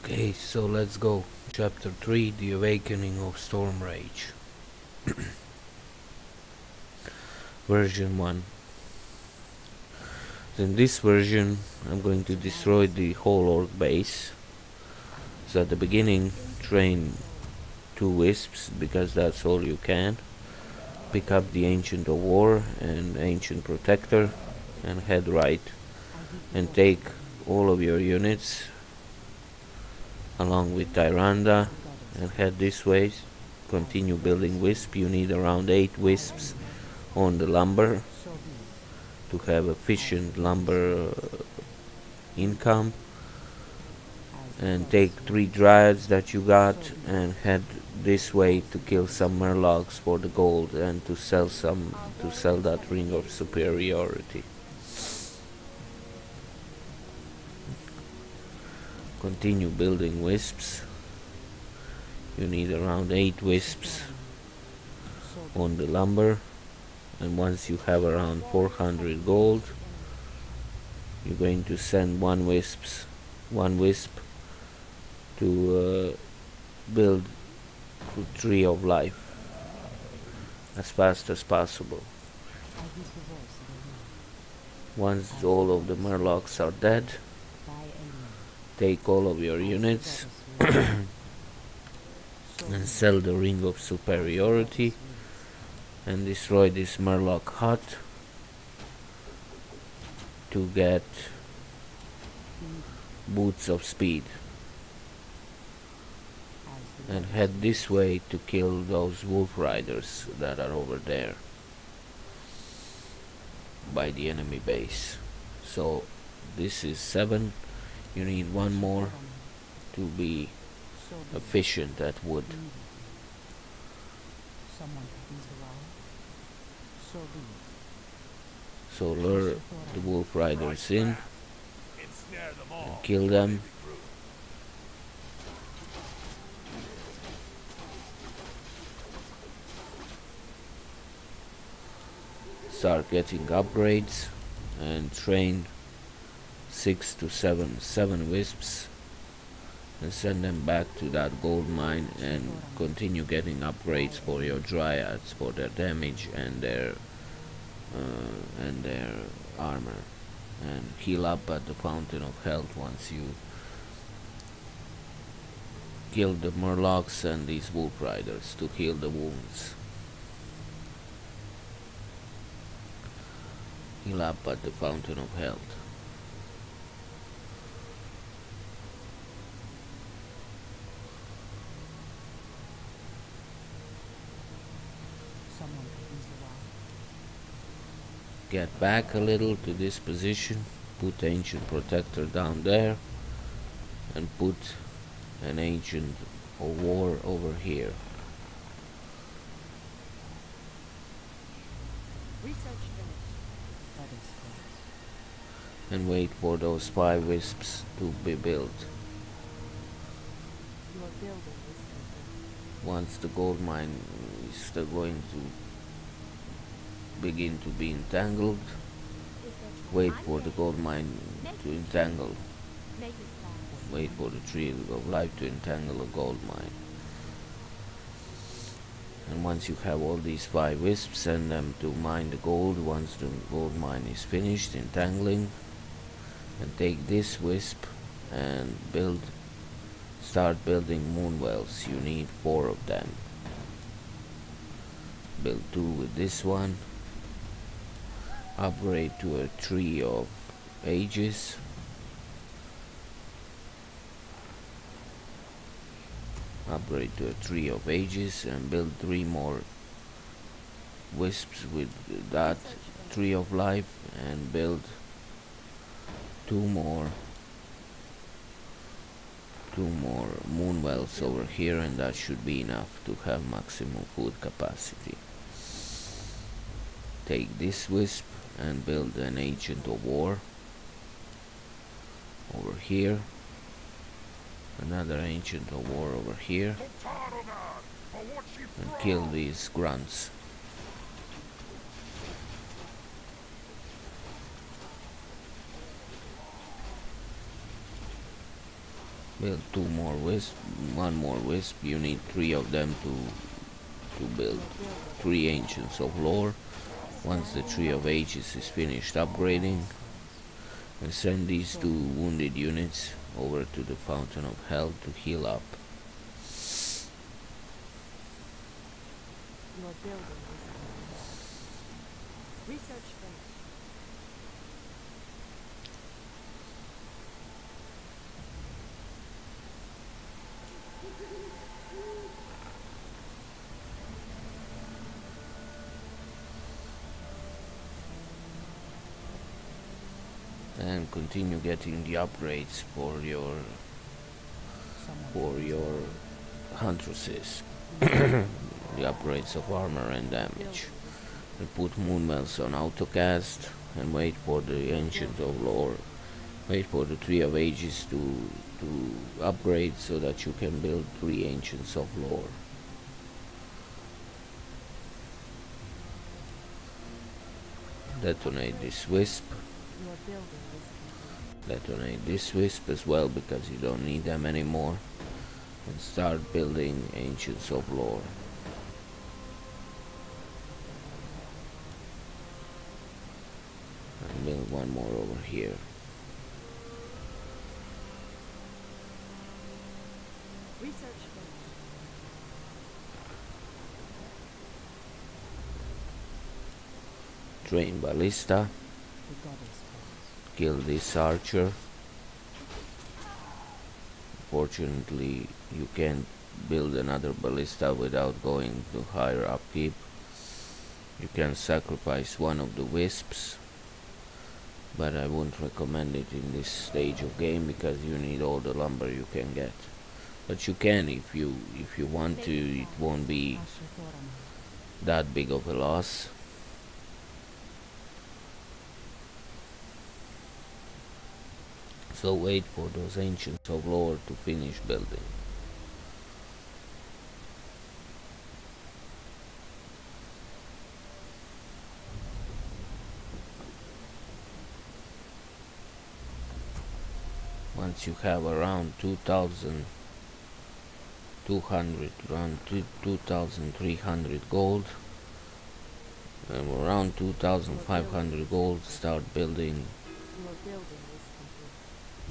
Okay, so let's go. Chapter 3, The Awakening of Stormrage. Version 1. In this version, I'm going to destroy the whole orc base. So at the beginning, train 2 wisps, because that's all you can. Pick up the Ancient of War and Ancient Protector, and head right. And take all of your units along with Tyrande and head this way. Continue building wisp. You need around 8 wisps on the lumber to have efficient lumber income. And take 3 dryads that you got and head this way to kill some murlocs for the gold and to sell that ring of superiority. Continue building wisps. You need around 8 wisps on the lumber, and once you have around 400 gold, you're going to send one wisp to build the Tree of Life as fast as possible. Once all of the murlocs are dead, take all of your units and sell the ring of superiority and destroy this murloc hut to get boots of speed, and head this way to kill those wolf riders that are over there by the enemy base. So this is 7. You need 1 more to be efficient at wood. So lure the wolf riders in and kill them. Start getting upgrades and train 6 to 7 wisps and send them back to that gold mine and continue getting upgrades for your dryads for their damage and their armor, and heal up at the Fountain of Health once you kill the murlocs and these wolf riders to heal the wounds. Heal up at the Fountain of Health. Get back a little to this position, put Ancient Protector down there, and put an Ancient of War over here. And wait for those 5 wisps to be built. Once the gold mine is going to begin to be entangled, wait for the gold mine to entangle. Wait for the Tree of Life to entangle a gold mine. And once you have all these 5 wisps, send them to mine the gold once the gold mine is finished entangling. And take this wisp and start building moon wells. You need 4 of them. Build 2 with this one. Upgrade to a Tree of Ages. Upgrade to a Tree of Ages and build 3 more wisps with that Tree of Life, and build 2 more moon wells over here, and that should be enough to have maximum food capacity. Take this wisp and build an Ancient of War over here, another Ancient of War over here, and kill these grunts. Build two more wisp, one more wisp. You need three of them to build three ancients of lore. Once the tree of ages is finished upgrading, and send these two wounded units over to the fountain of health to heal up. Your building is complete. Research finished. And continue getting the upgrades for your huntresses. The upgrades of armor and damage. And put moonmelts on autocast and wait for the ancient of lore. Wait for the tree of ages to upgrade so that you can build three ancients of lore. Detonate this wisp. Your building is complete. Detonate this wisp as well because you don't need them anymore. And start building ancients of lore. And build one more over here. Research finished. Train ballista. The goddess calls. Kill this archer. Fortunately, you can't build another ballista without going to higher upkeep. You can sacrifice one of the wisps, but I wouldn't recommend it in this stage of game because you need all the lumber you can get. But you can if you want to. It won't be that big of a loss. So wait for those ancients of lore to finish building. Once you have around 2,200, around 2,300 gold, and around 2,500 gold, start building Your building is complete.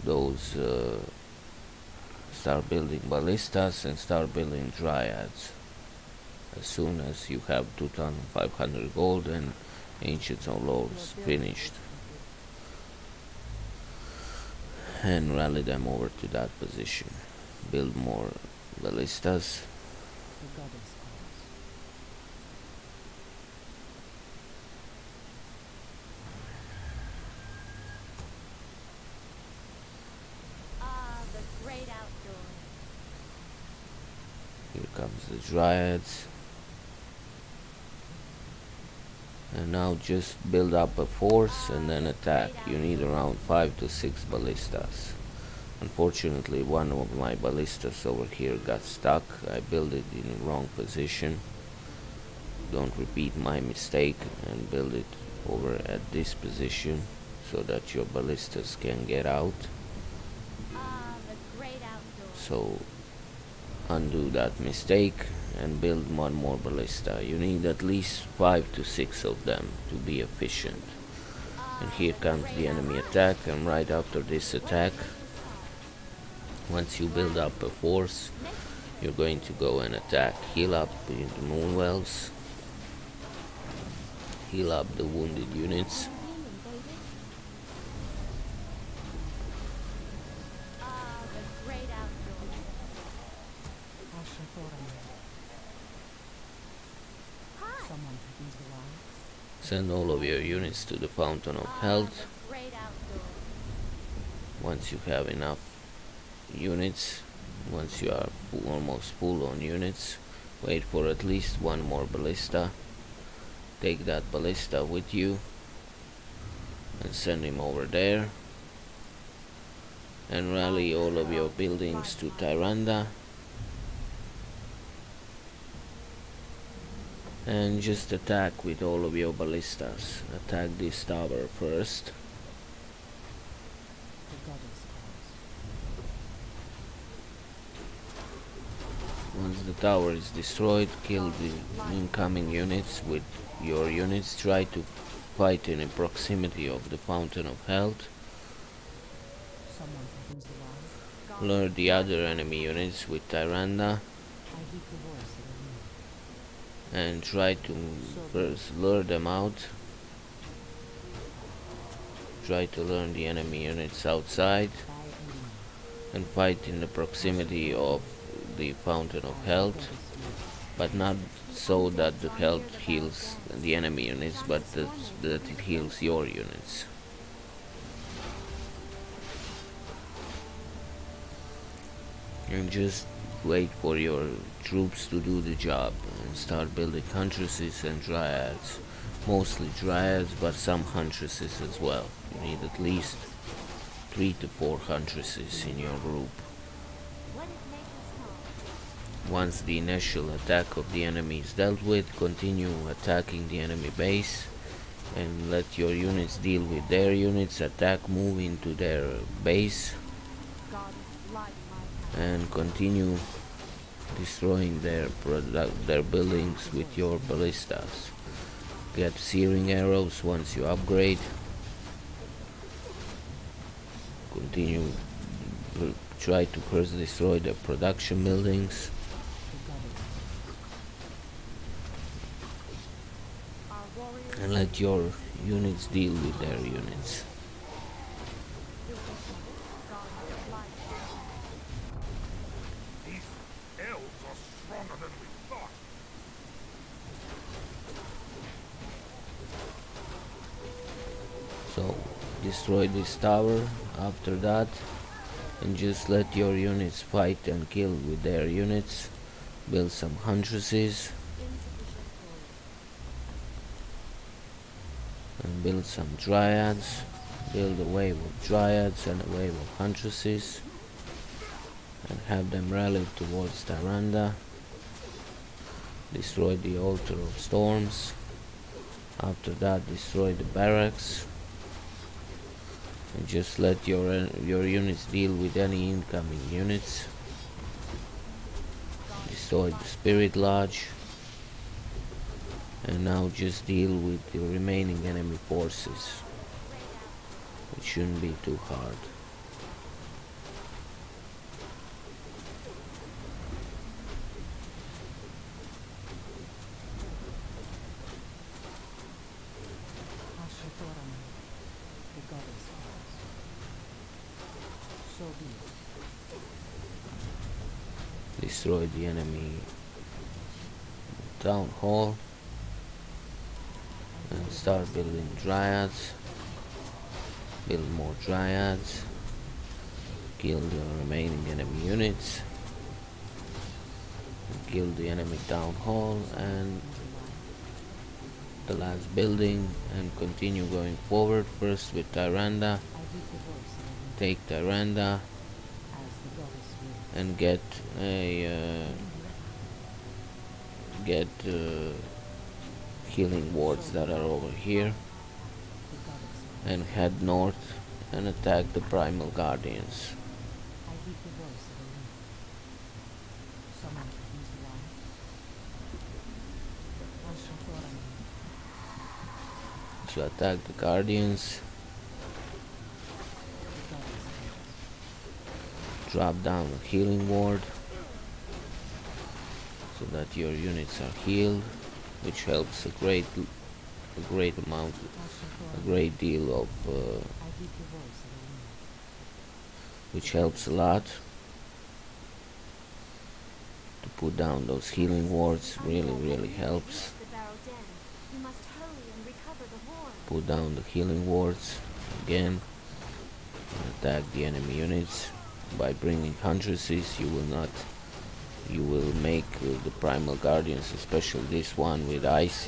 those start building ballistas and start building dryads. As soon as you have 2,500 gold and ancients of lores finished, and rally them over to that position. Build more ballistas. The goddess calls. Ah, the great outdoors. Here comes the dryads. And now just build up a force and then attack. You need around 5 to 6 ballistas. Unfortunately, one of my ballistas over here got stuck. I built it in the wrong position. Don't repeat my mistake and build it over at this position so that your ballistas can get out. Ah, the great outdoors. So undo that mistake and build one more ballista. You need at least 5 to 6 of them to be efficient. And here comes the enemy attack, and right after this attack, once you build up a force, you're going to go and attack. Heal up the moonwells, heal up the wounded units. Ah, the great outdoors. Someone who these alive. Send all of your units to the fountain of health. The great outdoors. Once you have enough units, once you are almost full on units, wait for at least one more ballista. Take that ballista with you and send him over there, and rally all of your buildings to Tyrande, and just attack with all of your ballistas. Attack this tower first. The goddess calls. Once the tower is destroyed, kill the incoming units with your units. Try to fight in proximity of the Fountain of Health. Someone opens the wall. Lure the other enemy units with Tyrande, I heed the voice of the wind. and try to first lure them out. Try to lure the enemy units outside By enemy. and fight in the proximity of the Fountain of Health, but not so that the health heals the enemy units, but that it heals your units. And just wait for your troops to do the job and start building huntresses and dryads. Mostly dryads, but some huntresses as well. You need at least 3 to 4 huntresses in your group. What is nature's call? Once the initial attack of the enemy is dealt with, continue attacking the enemy base and let your units deal with their units. Attack, move into their base God is light, my path. and continue destroying their buildings with your ballistas. Get searing arrows once you upgrade. Continue, try to first destroy the production buildings. Our warriors And let your units deal with their units. do God is light. These elves are stronger than we thought. So destroy this tower after that, and just let your units fight and kill with their units. Build some huntresses Insufficient gold. and build some dryads. Build a wave of dryads and a wave of huntresses and have them rally towards Tyrande. Destroy the altar of storms. After that, destroy the barracks. And just let your units deal with any incoming units. Destroy the spirit lodge. And now just deal with the remaining enemy forces. It shouldn't be too hard. Ashatoran, the goddess calls. So be it. Destroy the enemy town hall and start building dryads. Build more dryads. Kill the remaining enemy units. Kill the enemy town hall and the last building, and continue going forward. First with Tyrande. I heed the voice of the wind. Take Tyrande As the goddess will. and get healing wards that are over here, The goddess will. and head north and attack the primal guardians. I heed the voice of the wind. Someone opens the wall. Ashatoran, So attack the guardians, the goddess calls. drop down a healing ward so that your units are healed, which helps a great amount, a Ashatoran, great deal of I heed the voice of the wind. which helps a lot to put down those healing wards. Really helps. The barrow den. You must hurry and recover the horn. Put down the healing wards again and attack the enemy units. By bringing huntresses, you will make the primal guardians, especially this one with ice,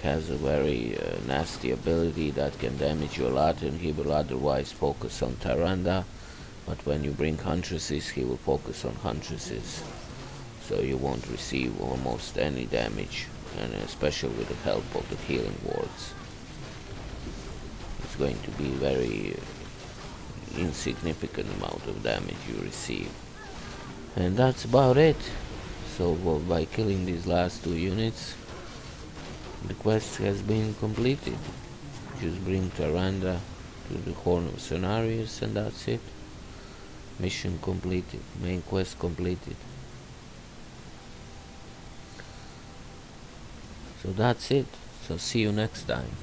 has a very nasty ability that can damage you a lot, and he will otherwise focus on Tyrande, but when you bring huntresses, he will focus on huntresses, so you won't receive almost any damage, and especially with the help of the healing wards. It's going to be very insignificant amount of damage you receive. And that's about it. So by killing these last 2 units, the quest has been completed. Just bring Tyrande to the Horn of Cenarius and that's it. Mission completed. Main quest completed. So that's it. So see you next time.